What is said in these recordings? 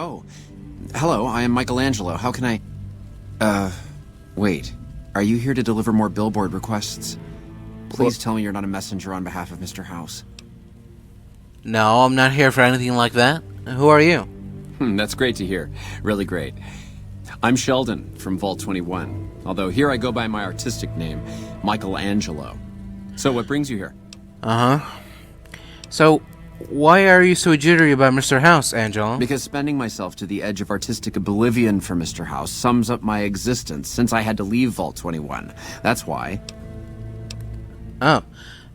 Oh, hello, I am Michelangelo. How can I... wait. Are you here to deliver more billboard requests? Please tell me you're not a messenger on behalf of Mr. House. No, I'm not here for anything like that. Who are you? That's great to hear. Really great. I'm Sheldon from Vault 21. Although here I go by my artistic name, Michelangelo. So what brings you here? Uh-huh. So, why are you so jittery about Mr. House, Angelo? Because spending myself to the edge of artistic oblivion for Mr. House sums up my existence since I had to leave Vault 21. That's why. Oh,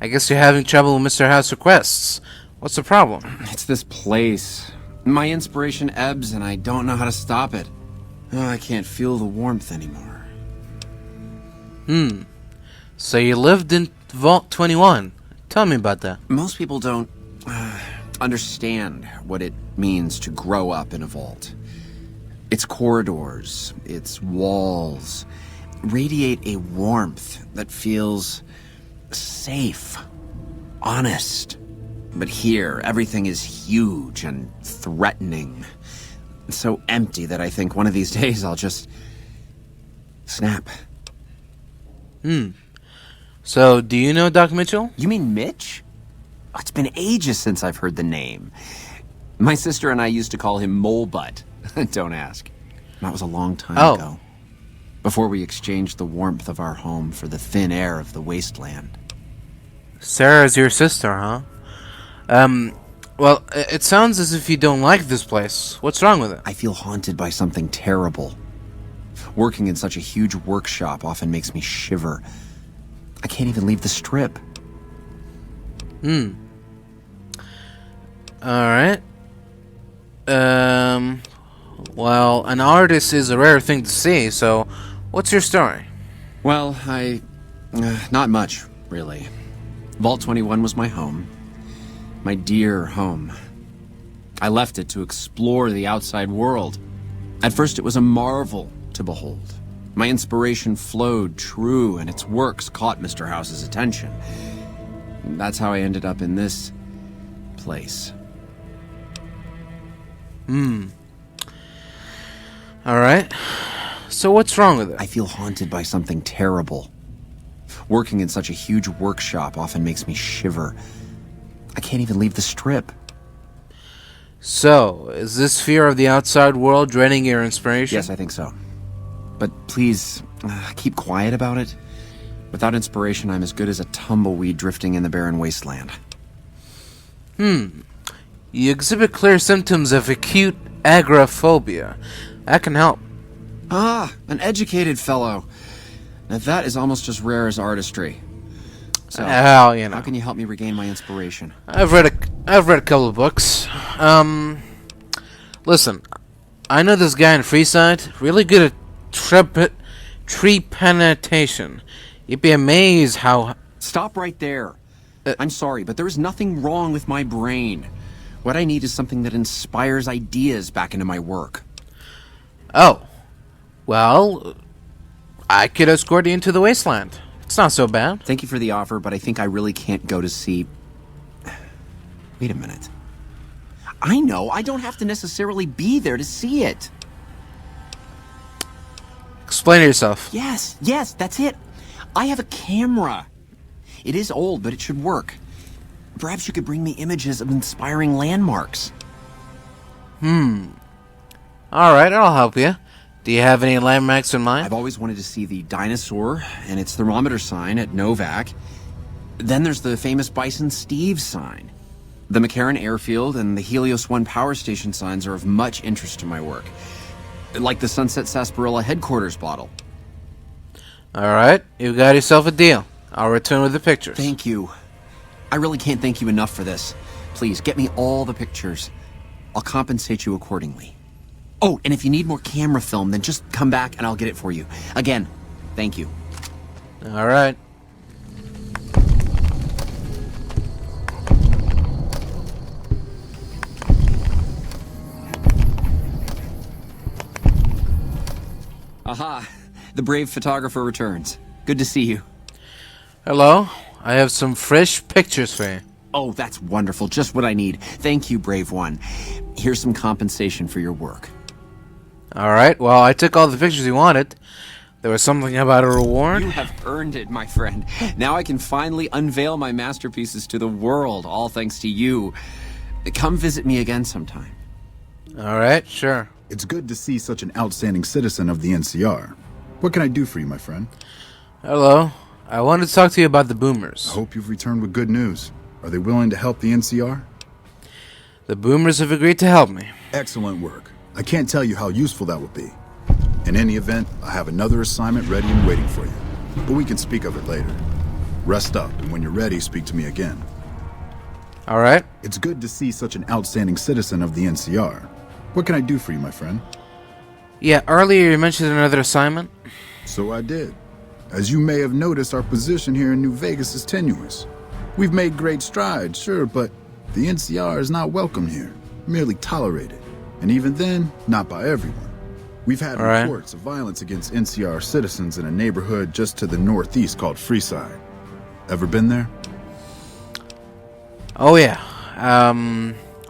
I guess you're having trouble with Mr. House requests. What's the problem? It's this place. My inspiration ebbs and I don't know how to stop it. Oh, I can't feel the warmth anymore. So you lived in Vault 21. Tell me about that. Most people don't understand what it means to grow up in a vault. Its corridors, its walls, radiate a warmth that feels safe, honest. But here, everything is huge and threatening. So empty that I think one of these days I'll just snap. So, do you know Doc Mitchell? You mean Mitch? Oh, it's been ages since I've heard the name. My sister and I used to call him Mole Butt. Don't ask. That was a long time ago. Before we exchanged the warmth of our home for the thin air of the wasteland. Sarah's your sister, huh? Well, it sounds as if you don't like this place. What's wrong with it? I feel haunted by something terrible. Working in such a huge workshop often makes me shiver. I can't even leave the strip. Alright. Well, an artist is a rare thing to see, so what's your story? Well, not much, really. Vault 21 was my home. My dear home. I left it to explore the outside world. At first it was a marvel to behold. My inspiration flowed true, and its works caught Mr. House's attention. That's how I ended up in this place. Alright. So what's wrong with it? I feel haunted by something terrible. Working in such a huge workshop often makes me shiver. I can't even leave the strip. So, is this fear of the outside world draining your inspiration? Yes, I think so. But please, keep quiet about it. Without inspiration, I'm as good as a tumbleweed drifting in the barren wasteland. You exhibit clear symptoms of acute agoraphobia. That can help. Ah, an educated fellow. Now that is almost as rare as artistry. So, How can you help me regain my inspiration? I've read a couple of books. Listen, I know this guy in Freeside, really good at tree penetration. You'd be amazed how... Stop right there. I'm sorry, but there is nothing wrong with my brain. What I need is something that inspires ideas back into my work. Oh. Well, I could escort you into the wasteland. It's not so bad. Thank you for the offer, but I think I really can't go to see... Wait a minute. I know, I don't have to necessarily be there to see it. Explain yourself. Yes, that's it. I have a camera. It is old, but it should work. Perhaps you could bring me images of inspiring landmarks. Alright, I'll help you. Do you have any landmarks in mind? I've always wanted to see the dinosaur and its thermometer sign at Novak. Then there's the famous Bison Steve sign. The McCarran Airfield and the Helios 1 power station signs are of much interest to my work. Like the Sunset Sarsaparilla headquarters bottle. Alright, you got yourself a deal. I'll return with the pictures. Thank you. I really can't thank you enough for this. Please, get me all the pictures. I'll compensate you accordingly. Oh, and if you need more camera film, then just come back and I'll get it for you. Again, thank you. Alright. Aha, the brave photographer returns. Good to see you. Hello, I have some fresh pictures for you. Oh, that's wonderful. Just what I need. Thank you, brave one. Here's some compensation for your work. Alright, well, I took all the pictures you wanted. There was something about a reward? You have earned it, my friend. Now I can finally unveil my masterpieces to the world, all thanks to you. Come visit me again sometime. Alright, sure. It's good to see such an outstanding citizen of the NCR. What can I do for you, my friend? Hello. I wanted to talk to you about the boomers. I hope you've returned with good news. Are they willing to help the NCR? The boomers have agreed to help me. Excellent work. I can't tell you how useful that will be. In any event, I have another assignment ready and waiting for you. But we can speak of it later. Rest up, and when you're ready, speak to me again. Alright. It's good to see such an outstanding citizen of the NCR. What can I do for you, my friend? Yeah, earlier you mentioned another assignment. So I did. As you may have noticed, our position here in New Vegas is tenuous. We've made great strides, sure, but the NCR is not welcome here, merely tolerated. And even then, not by everyone. We've had reports of violence against NCR citizens in a neighborhood just to the northeast called Freeside. Ever been there? Oh yeah.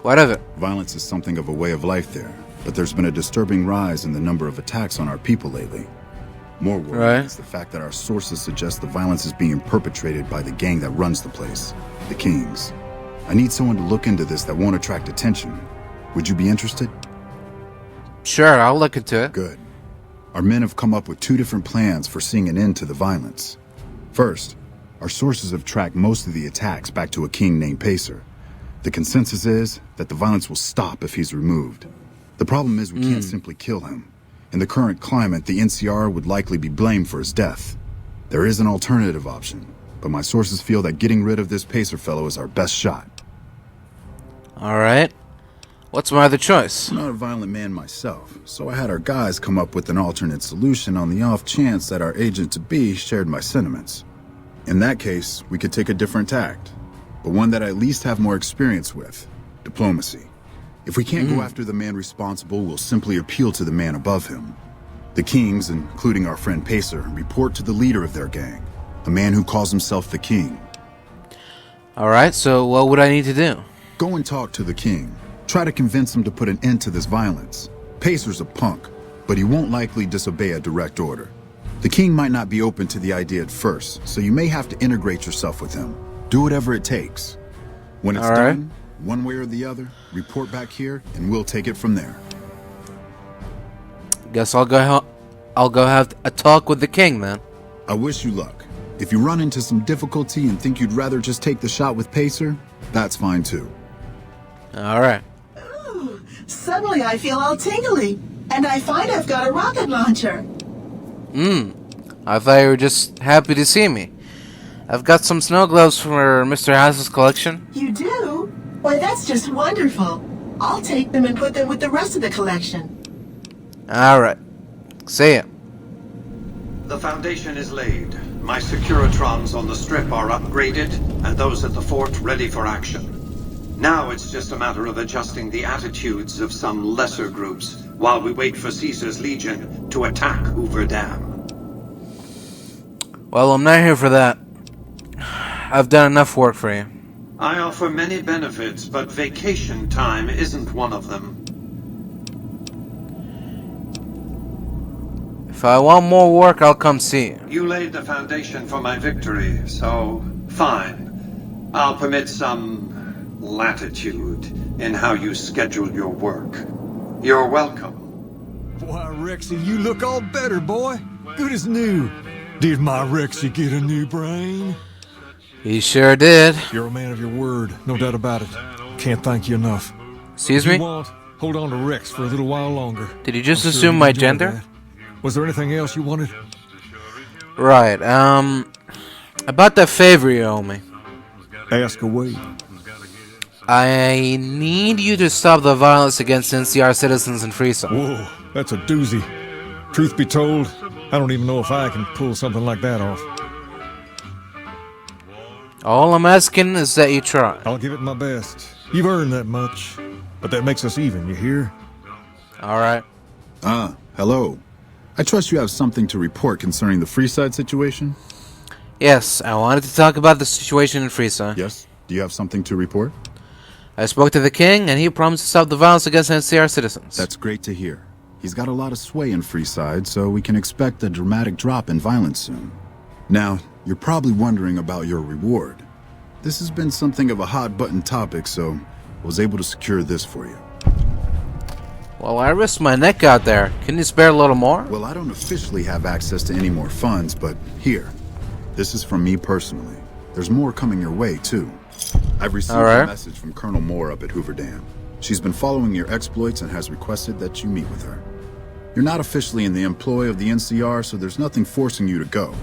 What of it? Violence is something of a way of life there, but there's been a disturbing rise in the number of attacks on our people lately. More worrying is the fact that our sources suggest the violence is being perpetrated by the gang that runs the place, the Kings. I need someone to look into this that won't attract attention. Would you be interested? Sure, I'll look into it. Good. Our men have come up with two different plans for seeing an end to the violence. First, our sources have tracked most of the attacks back to a king named Pacer. The consensus is that the violence will stop if he's removed. The problem is we can't simply kill him. In the current climate, the NCR would likely be blamed for his death. There is an alternative option, but my sources feel that getting rid of this Pacer fellow is our best shot. Alright. What's my other choice? I'm not a violent man myself, so I had our guys come up with an alternate solution on the off chance that our agent-to-be shared my sentiments. In that case, we could take a different tact, but one that I at least have more experience with: diplomacy. If we can't go after the man responsible, we'll simply appeal to the man above him. The Kings, including our friend Pacer, report to the leader of their gang, a man who calls himself the King. Alright, so what would I need to do? Go and talk to the King. Try to convince him to put an end to this violence. Pacer's a punk, but he won't likely disobey a direct order. The King might not be open to the idea at first, so you may have to integrate yourself with him. Do whatever it takes. When it's done, one way or the other, report back here, and we'll take it from there. Guess I'll go have a talk with the king then. I wish you luck. If you run into some difficulty and think you'd rather just take the shot with Pacer, that's fine too. Alright. Ooh, suddenly I feel all tingly, and I find I've got a rocket launcher. I thought you were just happy to see me. I've got some snow globes for Mr. House's collection. You do? Why, that's just wonderful. I'll take them and put them with the rest of the collection. Alright. See ya. The foundation is laid. My Securitrons on the strip are upgraded, and those at the fort ready for action. Now it's just a matter of adjusting the attitudes of some lesser groups while we wait for Caesar's Legion to attack Hoover Dam. Well, I'm not here for that. I've done enough work for you. I offer many benefits, but vacation time isn't one of them. If I want more work, I'll come see you. You laid the foundation for my victory, so fine. I'll permit some latitude in how you schedule your work. You're welcome. Why, Rexy, you look all better, boy. Good as new. Did my Rexy get a new brain? He sure did. You're a man of your word, no doubt about it. Can't thank you enough. Excuse If me? you want, hold on to Rex for a little while longer. Did you just I'm sure assume you'd my enjoy gender? that. Was there anything else you wanted? Right, about that favor you owe me. Ask away. I need you to stop the violence against NCR citizens in Freeside. Whoa, that's a doozy. Truth be told, I don't even know if I can pull something like that off. All I'm asking is that you try. I'll give it my best. You've earned that much. But that makes us even, you hear? Alright. Hello. I trust you have something to report concerning the Freeside situation? Yes, I wanted to talk about the situation in Freeside. Yes? Do you have something to report? I spoke to the king, and he promised to stop the violence against NCR citizens. That's great to hear. He's got a lot of sway in Freeside, so we can expect a dramatic drop in violence soon. Now, you're probably wondering about your reward. This has been something of a hot-button topic, so I was able to secure this for you. Well, I risked my neck out there. Can you spare a little more? Well, I don't officially have access to any more funds, but here. This is from me personally. There's more coming your way, too. I've received a message from Colonel Moore up at Hoover Dam. She's been following your exploits and has requested that you meet with her. You're not officially in the employ of the NCR, so there's nothing forcing you to go.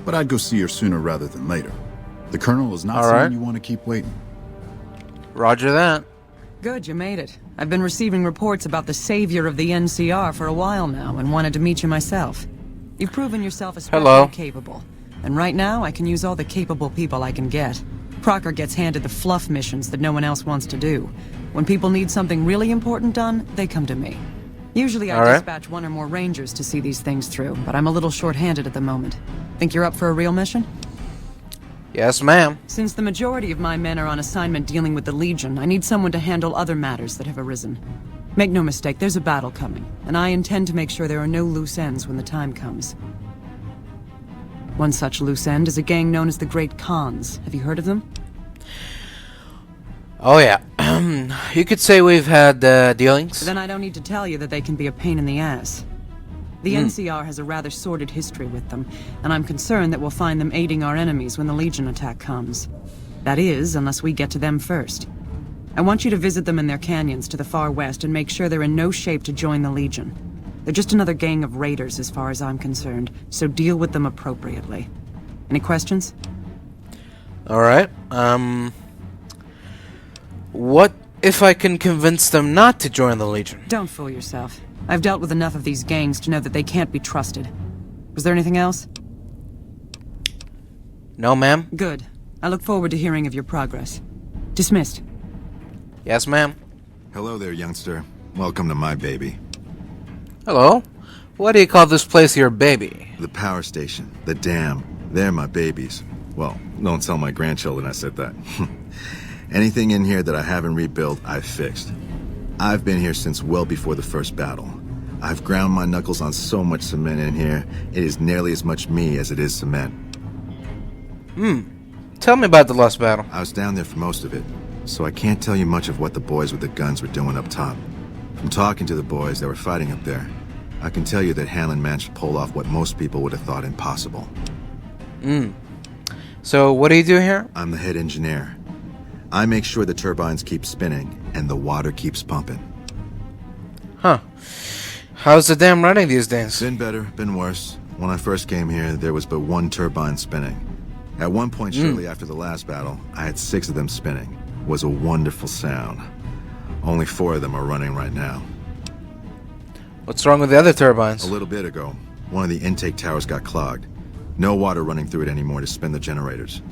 But I'd go see her sooner rather than later. The Colonel is not saying you want to keep waiting. Roger that. Good, you made it. I've been receiving reports about the savior of the NCR for a while now and wanted to meet you myself. You've proven yourself especially capable. And right now, I can use all the capable people I can get. Crocker gets handed the fluff missions that no one else wants to do. When people need something really important done, they come to me. Usually I dispatch one or more rangers to see these things through, but I'm a little short-handed at the moment. Think you're up for a real mission? Yes, ma'am. Since the majority of my men are on assignment dealing with the Legion, I need someone to handle other matters that have arisen. Make no mistake, there's a battle coming, and I intend to make sure there are no loose ends when the time comes. One such loose end is a gang known as the Great Khans. Have you heard of them? Oh, yeah. You could say we've had dealings. Then I don't need to tell you that they can be a pain in the ass. The NCR has a rather sordid history with them, and I'm concerned that we'll find them aiding our enemies when the Legion attack comes. That is, unless we get to them first. I want you to visit them in their canyons to the far west and make sure they're in no shape to join the Legion. They're just another gang of raiders as far as I'm concerned, so deal with them appropriately. Any questions? Alright, what if I can convince them not to join the Legion? Don't fool yourself. I've dealt with enough of these gangs to know that they can't be trusted. Was there anything else? No, ma'am. Good. I look forward to hearing of your progress. Dismissed. Yes, ma'am. Hello there, youngster. Welcome to my baby. Hello. Why do you call this place your baby? The power station, the dam, they're my babies. Well, don't tell my grandchildren I said that. Anything in here that I haven't rebuilt, I've fixed. I've been here since well before the first battle. I've ground my knuckles on so much cement in here, it is nearly as much me as it is cement. Tell me about the last battle. I was down there for most of it, so I can't tell you much of what the boys with the guns were doing up top. From talking to the boys that were fighting up there, I can tell you that Hanlon managed to pull off what most people would have thought impossible. So, what do you do here? I'm the head engineer. I make sure the turbines keep spinning and the water keeps pumping. Huh. How's the dam running these days? Been better, been worse. When I first came here, there was but one turbine spinning. At one point shortly after the last battle, I had 6 of them spinning. It was a wonderful sound. Only 4 of them are running right now. What's wrong with the other turbines? A little bit ago, one of the intake towers got clogged. No water running through it anymore to spin the generators.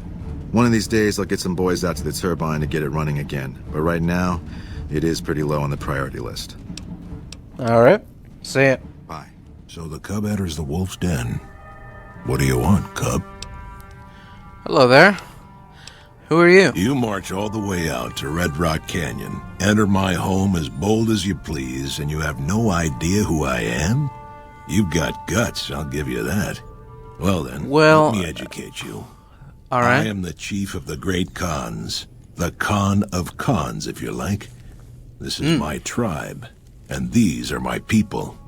One of these days, I'll get some boys out to the turbine to get it running again. But right now, it is pretty low on the priority list. Alright. See it. Bye. So the cub enters the wolf's den. What do you want, cub? Hello there. Who are you? You march all the way out to Red Rock Canyon, enter my home as bold as you please, and you have no idea who I am? You've got guts, I'll give you that. Well then, let me educate you. All right. I am the chief of the Great Khans. The Khan of Khans, if you like. This is my tribe, and these are my people.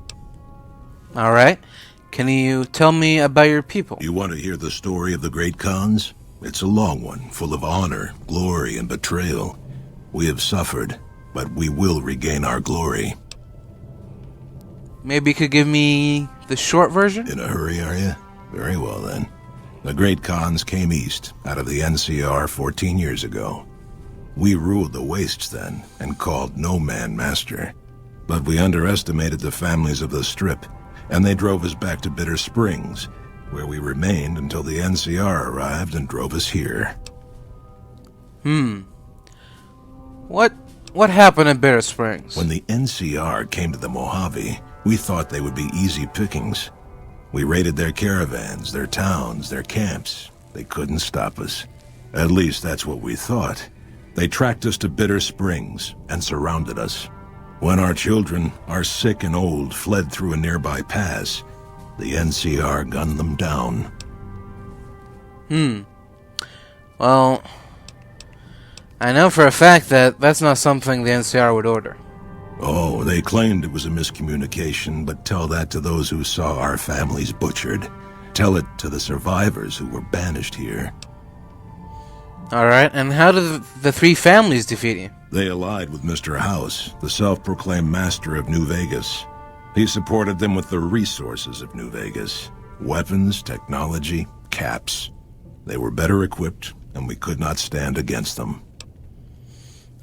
All right. Can you tell me about your people? You want to hear the story of the Great Khans? It's a long one, full of honor, glory, and betrayal. We have suffered, but we will regain our glory. Maybe you could give me the short version? In a hurry, are you? Very well, then. The Great Khans came east, out of the NCR 14 years ago. We ruled the wastes then, and called no man master. But we underestimated the families of the Strip, and they drove us back to Bitter Springs, where we remained until the NCR arrived and drove us here. What happened in Bitter Springs? When the NCR came to the Mojave, we thought they would be easy pickings. We raided their caravans, their towns, their camps. They couldn't stop us. At least that's what we thought. They tracked us to Bitter Springs and surrounded us. When our children, our sick and old, fled through a nearby pass, the NCR gunned them down. Well, I know for a fact that that's not something the NCR would order. Oh, they claimed it was a miscommunication, but tell that to those who saw our families butchered. Tell it to the survivors who were banished here. Alright, and how did the three families defeat you? They allied with Mr. House, the self-proclaimed master of New Vegas. He supported them with the resources of New Vegas. Weapons, technology, caps. They were better equipped, and we could not stand against them.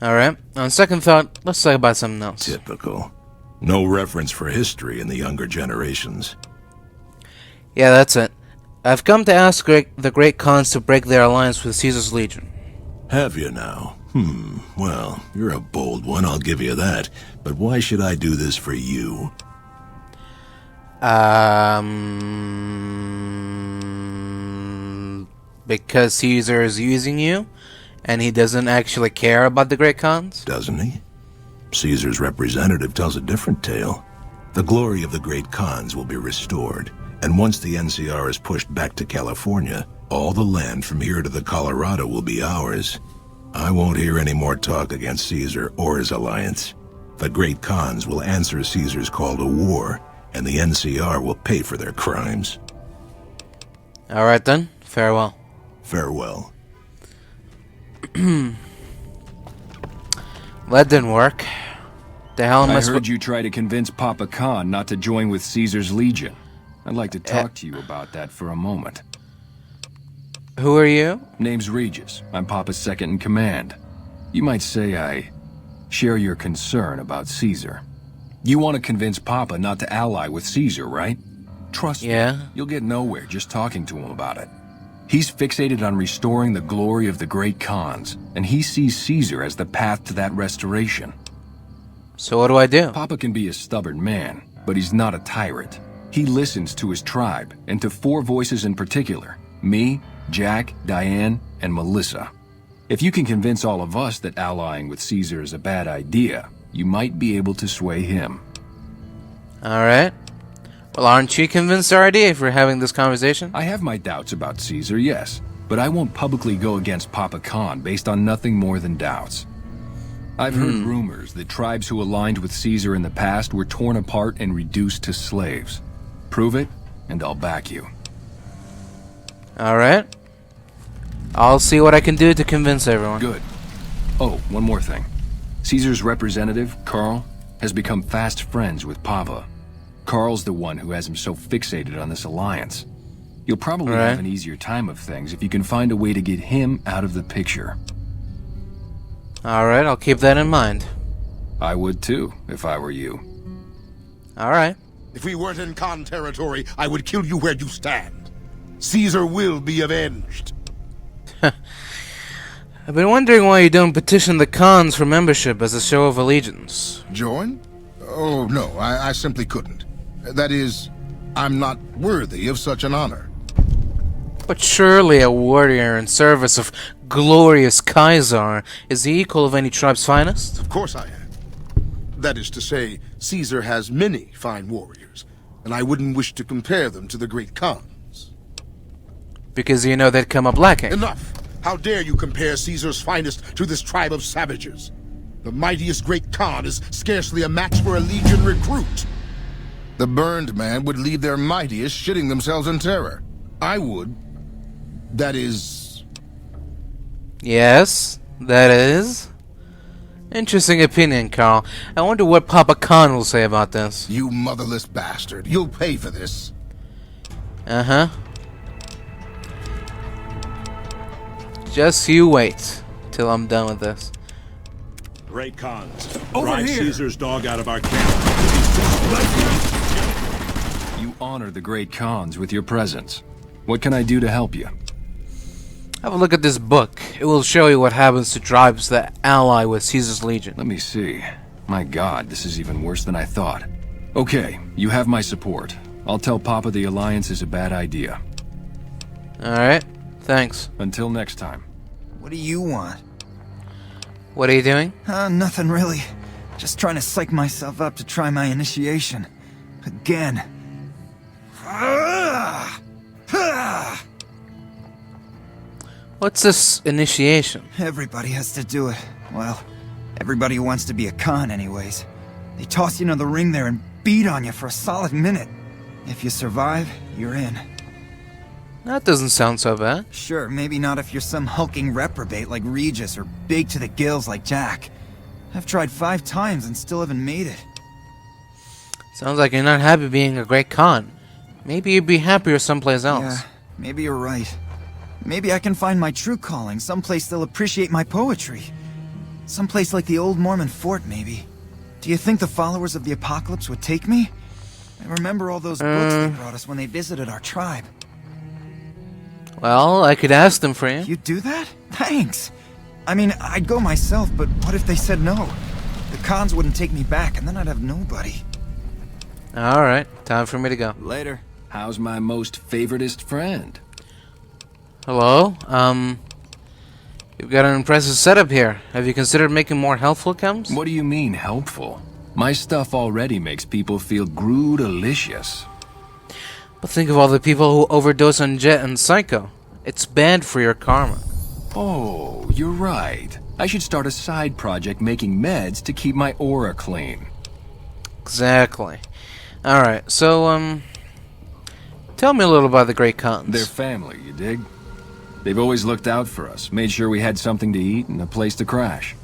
Alright, on second thought, let's talk about something else. Typical. No reference for history in the younger generations. Yeah, that's it. I've come to ask the Great Khans to break their alliance with Caesar's Legion. Have you now? Well, you're a bold one, I'll give you that. But why should I do this for you? Because Caesar is using you, and he doesn't actually care about the Great Khans? Doesn't he? Caesar's representative tells a different tale. The glory of the Great Khans will be restored, and once the NCR is pushed back to California, all the land from here to the Colorado will be ours. I won't hear any more talk against Caesar or his alliance. The Great Khans will answer Caesar's call to war, and the NCR will pay for their crimes. Alright then, farewell. Farewell. That didn't work. The hell am I I heard you try to convince Papa Khan not to join with Caesar's Legion. I'd like to talk to you about that for a moment. Who are you? Name's Regis. I'm Papa's second in command. You might say I share your concern about Caesar. You want to convince Papa not to ally with Caesar, right? Trust me, you'll get nowhere just talking to him about it. He's fixated on restoring the glory of the Great Khans, and he sees Caesar as the path to that restoration. So what do I do? Papa can be a stubborn man, but he's not a tyrant. He listens to his tribe, and to 4 voices in particular. Me, Jack, Diane, and Melissa. If you can convince all of us that allying with Caesar is a bad idea, you might be able to sway him. Alright. Well, aren't you convinced already if we're having this conversation? I have my doubts about Caesar, yes, but I won't publicly go against Papa Khan based on nothing more than doubts. I've heard rumors that tribes who aligned with Caesar in the past were torn apart and reduced to slaves. Prove it, and I'll back you. Alright. I'll see what I can do to convince everyone. Good. Oh, one more thing. Caesar's representative, Carl, has become fast friends with Papa. Carl's the one who has him so fixated on this alliance. You'll probably have an easier time of things if you can find a way to get him out of the picture. Alright, I'll keep that in mind. I would too, if I were you. Alright. If we weren't in Khan territory, I would kill you where you stand. Caesar will be avenged. I've been wondering why you don't petition the Khans for membership as a show of allegiance. Join? Oh, no, I simply couldn't. That is, I'm not worthy of such an honor. But surely a warrior in service of glorious Caesar is the equal of any tribe's finest? Of course I am. That is to say, Caesar has many fine warriors, and I wouldn't wish to compare them to the great Khans. Because you know they'd come up lacking. Enough! How dare you compare Caesar's finest to this tribe of savages? The mightiest great Khan is scarcely a match for a legion recruit. The burned man would leave their mightiest shitting themselves in terror. I would. That is... Yes, that is. Interesting opinion, Carl. I wonder what Papa Khan will say about this. You motherless bastard. You'll pay for this. Uh-huh. Just you wait till I'm done with this. Great Khans, Over drive here. Caesar's dog out of our camp. You honor the Great Khans with your presence. What can I do to help you? Have a look at this book. It will show you what happens to tribes that ally with Caesar's Legion. Let me see. My God, this is even worse than I thought. Okay, you have my support. I'll tell Papa the alliance is a bad idea. Alright, thanks. Until next time. What do you want? What are you doing? Nothing really. Just trying to psych myself up to try my initiation. Again. What's this initiation? Everybody has to do it. Well, everybody who wants to be a Khan anyways. They toss you into the ring there and beat on you for a solid minute. If you survive, you're in. That doesn't sound so bad. Sure, maybe not if you're some hulking reprobate like Regis or big to the gills like Jack. I've tried 5 times and still haven't made it. Sounds like you're not happy being a great Khan. Maybe you'd be happier someplace else. Yeah, maybe you're right. Maybe I can find my true calling, someplace they'll appreciate my poetry. Someplace like the old Mormon fort, maybe. Do you think the followers of the apocalypse would take me? I remember all those books they brought us when they visited our tribe. Well, I could ask them for you. You'd do that? Thanks. I mean, I'd go myself, but what if they said no? The Khans wouldn't take me back, and then I'd have nobody. Alright, time for me to go. Later. How's my most favoritist friend? Hello? You've got an impressive setup here. Have you considered making more healthful chems? What do you mean, helpful? My stuff already makes people feel groo-delicious. But think of all the people who overdose on Jet and Psycho. It's bad for your karma. Oh, you're right. I should start a side project making meds to keep my aura clean. Exactly. Alright, so, tell me a little about the Great Khans. Their family, you dig? They've always looked out for us, made sure we had something to eat and a place to crash.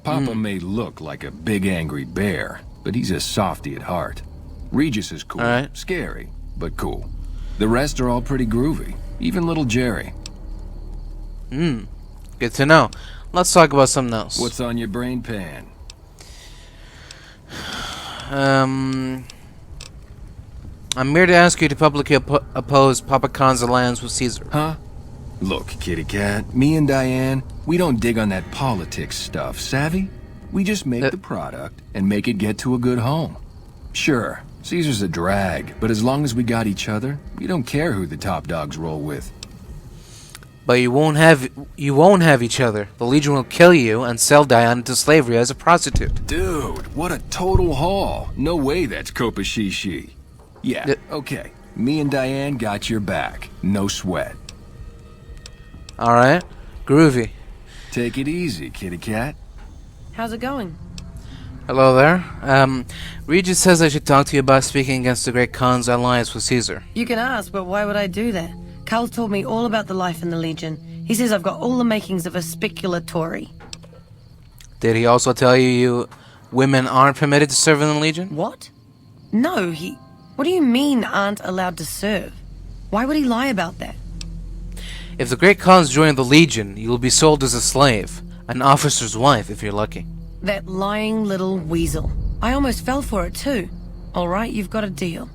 Papa may look like a big angry bear, but he's a softy at heart. Regis is cool, scary, but cool. The rest are all pretty groovy, even little Jerry. Good to know. Let's talk about something else. What's on your brain pan? I'm here to ask you to publicly oppose Papa Khan's alliance with Caesar. Huh? Look, kitty cat, me and Diane, we don't dig on that politics stuff, savvy? We just make the product and make it get to a good home. Sure, Caesar's a drag, but as long as we got each other, we don't care who the top dogs roll with. But you won't have each other. The Legion will kill you and sell Diane into slavery as a prostitute. Dude, what a total haul. No way that's Kopashishi. Yeah, okay. Me and Diane got your back. No sweat. Alright. Groovy. Take it easy, kitty cat. How's it going? Hello there. Regis says I should talk to you about speaking against the Great Khan's alliance with Caesar. You can ask, but why would I do that? Carl's told me all about the life in the Legion. He says I've got all the makings of a speculatory. Did he also tell you women aren't permitted to serve in the Legion? What? No, What do you mean aren't allowed to serve? Why would he lie about that? If the Great Khans join the Legion, you will be sold as a slave. An officer's wife, if you're lucky. That lying little weasel. I almost fell for it too. Alright, you've got a deal.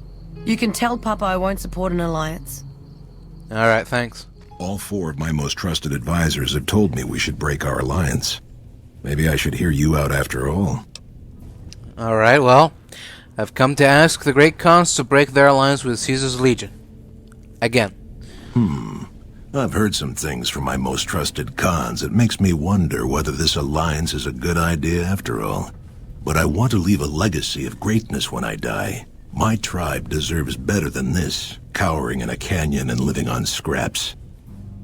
You can tell Papa I won't support an alliance. Alright, thanks. All 4 of my most trusted advisors have told me we should break our alliance. Maybe I should hear you out after all. Alright, well, I've come to ask the Great Khans to break their alliance with Caesar's Legion. Again. I've heard some things from my most trusted Khans that makes me wonder whether this alliance is a good idea after all. But I want to leave a legacy of greatness when I die. My tribe deserves better than this, cowering in a canyon and living on scraps.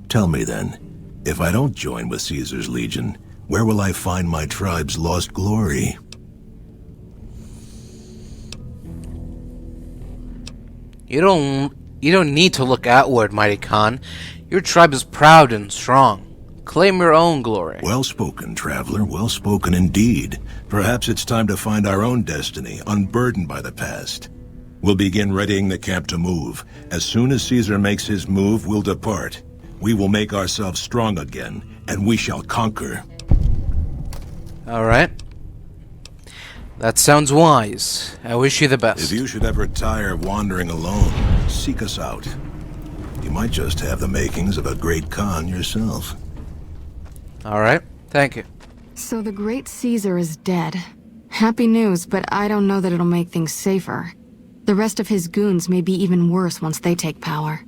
Tell me then, if I don't join with Caesar's Legion, where will I find my tribe's lost glory? You don't need to look outward, mighty Khan. Your tribe is proud and strong. Claim your own glory. Well spoken, traveler, well spoken indeed. Perhaps it's time to find our own destiny, unburdened by the past. We'll begin readying the camp to move. As soon as Caesar makes his move, we'll depart. We will make ourselves strong again, and we shall conquer. Alright. That sounds wise. I wish you the best. If you should ever tire of wandering alone, seek us out. You might just have the makings of a great Khan yourself. Alright, thank you. So the great Caesar is dead. Happy news, but I don't know that it'll make things safer. The rest of his goons may be even worse once they take power.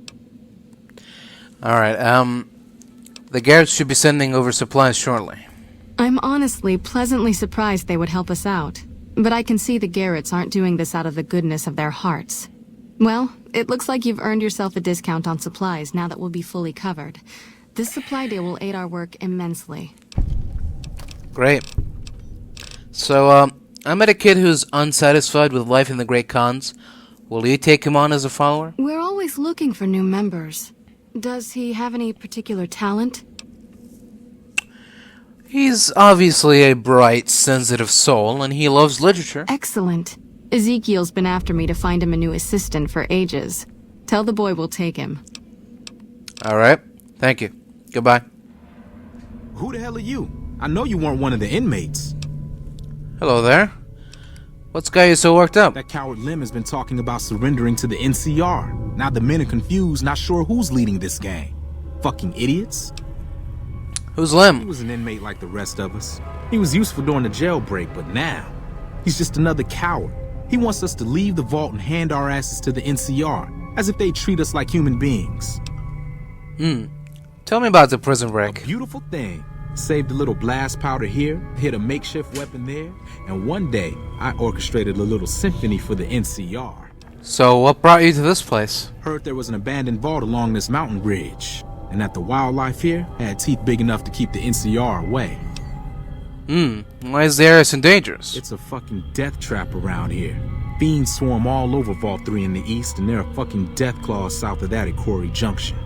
Alright, The Garretts should be sending over supplies shortly. I'm honestly pleasantly surprised they would help us out. But I can see the Garretts aren't doing this out of the goodness of their hearts. Well, it looks like you've earned yourself a discount on supplies now that we'll be fully covered. This supply deal will aid our work immensely. Great. So, I met a kid who's unsatisfied with life in the Great Khans. Will you take him on as a follower? We're always looking for new members. Does he have any particular talent? He's obviously a bright, sensitive soul, and he loves literature. Excellent. Ezekiel's been after me to find him a new assistant for ages. Tell the boy we'll take him. Alright. Thank you. Goodbye. Who the hell are you? I know you weren't one of the inmates. Hello there. What's got you so worked up? That coward Lim has been talking about surrendering to the NCR. Now the men are confused, not sure who's leading this gang. Fucking idiots. Who's Lim? He was an inmate like the rest of us. He was useful during the jailbreak, but now, he's just another coward. He wants us to leave the vault and hand our asses to the NCR, as if they treat us like human beings. Tell me about the prison break. A beautiful thing. Saved a little blast powder here, hit a makeshift weapon there, and one day, I orchestrated a little symphony for the NCR. So, what brought you to this place? Heard there was an abandoned vault along this mountain ridge, and that the wildlife here had teeth big enough to keep the NCR away. Why is the area so dangerous? It's a fucking death trap around here. Fiends swarm all over Vault 3 in the east, and there are fucking death claws south of that at Courier Junction.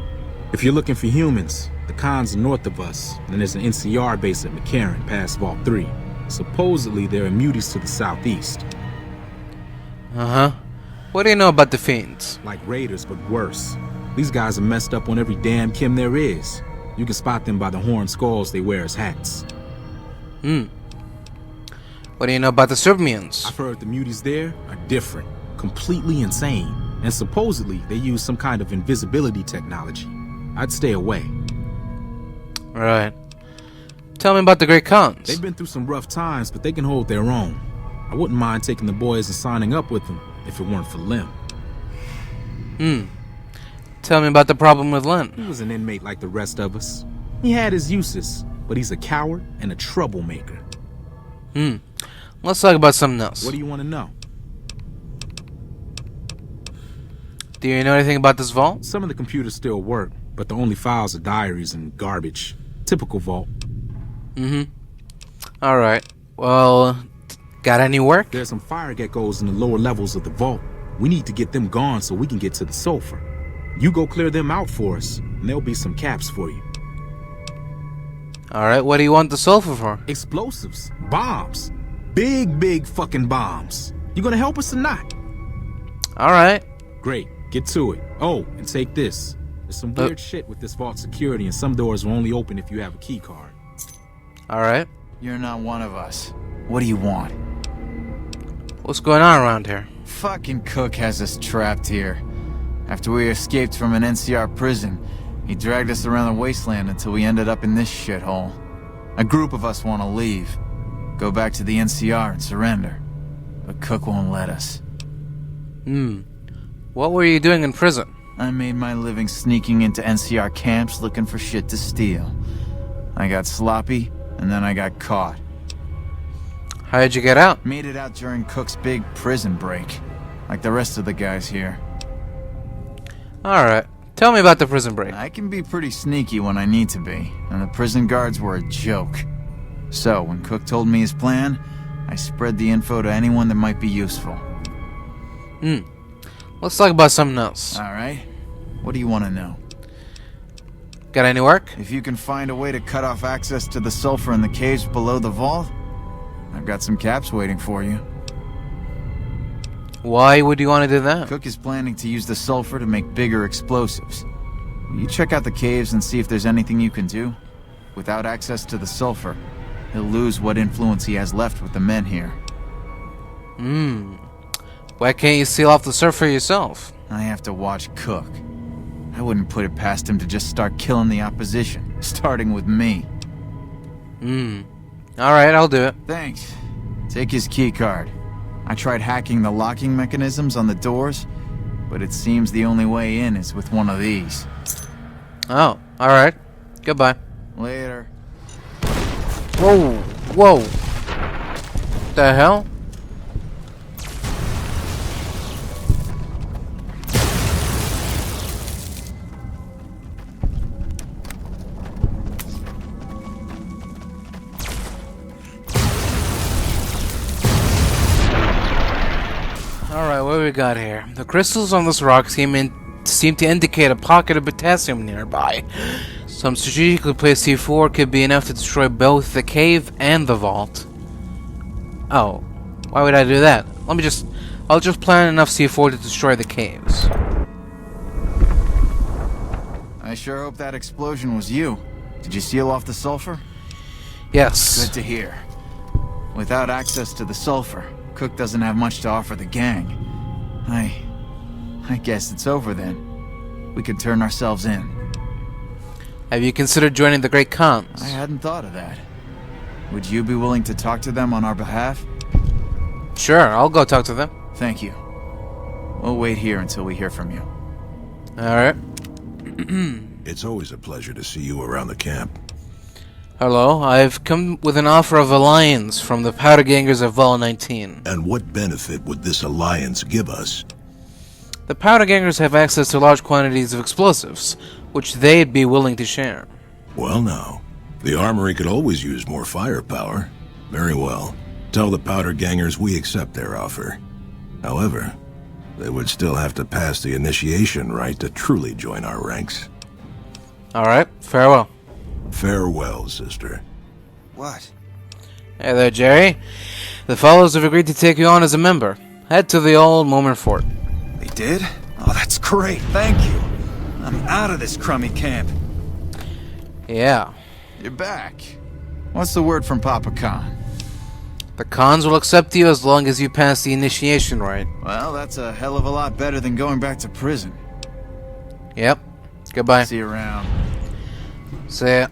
If you're looking for humans, the Khans are north of us, and there's an NCR base at McCarran past Vault 3. Supposedly, there are muties to the southeast. What do you know about the Fiends? Like raiders, but worse. These guys are messed up on every damn Kim there is. You can spot them by the horned skulls they wear as hats. What do you know about the Serbians? I've heard the muties there are different, completely insane, and supposedly they use some kind of invisibility technology. I'd stay away. Right. Tell me about the Great Khans. They've been through some rough times, but they can hold their own. I wouldn't mind taking the boys and signing up with them if it weren't for Lim. Tell me about the problem with Lim. He was an inmate like the rest of us. He had his uses, but he's a coward and a troublemaker. Let's talk about something else. What do you want to know? Do you know anything about this vault? Some of the computers still work, but the only files are diaries and garbage. Typical vault. Alright. Well, got any work? There's some fire geckos in the lower levels of the vault. We need to get them gone so we can get to the sulfur. You go clear them out for us, and there'll be some caps for you. Alright, what do you want the sulfur for? Explosives. Bombs. Big fucking bombs. You gonna help us or not? Alright. Great. Get to it. Oh, and take this. There's some weird shit with this vault security, and some doors will only open if you have a key card. Alright. You're not one of us. What do you want? What's going on around here? Fucking Cook has us trapped here. After we escaped from an NCR prison, he dragged us around the wasteland until we ended up in this shithole. A group of us want to leave. Go back to the NCR and surrender. But Cook won't let us. What were you doing in prison? I made my living sneaking into NCR camps looking for shit to steal. I got sloppy, and then I got caught. How did you get out? Made it out during Cook's big prison break, like the rest of the guys here. Alright. Tell me about the prison break. I can be pretty sneaky when I need to be, and the prison guards were a joke. So, when Cook told me his plan, I spread the info to anyone that might be useful. Let's talk about something else. Alright. What do you want to know? Got any work? If you can find a way to cut off access to the sulfur in the caves below the vault, I've got some caps waiting for you. Why would you want to do that? Cook is planning to use the sulfur to make bigger explosives. You check out the caves and see if there's anything you can do. Without access to the sulfur, he'll lose what influence he has left with the men here. Why can't you seal off the sulfur yourself? I have to watch Cook. I wouldn't put it past him to just start killing the opposition, starting with me. Alright, I'll do it. Thanks. Take his keycard. I tried hacking the locking mechanisms on the doors, but it seems the only way in is with one of these. Oh, alright. Goodbye. Later. Whoa, whoa. The hell? Alright, what we got here? The crystals on this rock seem to indicate a pocket of potassium nearby. Some strategically placed C4 could be enough to destroy both the cave and the vault. Oh, why would I do that? I'll just plant enough C4 to destroy the caves. I sure hope that explosion was you. Did you seal off the sulfur? Yes. Good to hear. Without access to the sulfur, Cook doesn't have much to offer the gang. I guess it's over then. We could turn ourselves in. Have you considered joining the Great Khans? I hadn't thought of that. Would you be willing to talk to them on our behalf? Sure, I'll go talk to them. Thank you. We'll wait here until we hear from you. Alright. It's always a pleasure to see you around the camp. Hello, I've come with an offer of alliance from the Powder Gangers of Vol 19. And what benefit would this alliance give us? The Powder Gangers have access to large quantities of explosives, which they'd be willing to share. Well now, the armory could always use more firepower. Very well. Tell the Powder Gangers we accept their offer. However, they would still have to pass the initiation rite to truly join our ranks. Alright, farewell. Farewell, sister. What? Hey there, Jerry. The fellows have agreed to take you on as a member. Head to the old Mormon fort. They did? Oh, that's great. Thank you. I'm out of this crummy camp. Yeah. You're back. What's the word from Papa Khan? The Khans will accept you as long as you pass the initiation rite. Well, that's a hell of a lot better than going back to prison. Yep. Goodbye. See you around. See ya.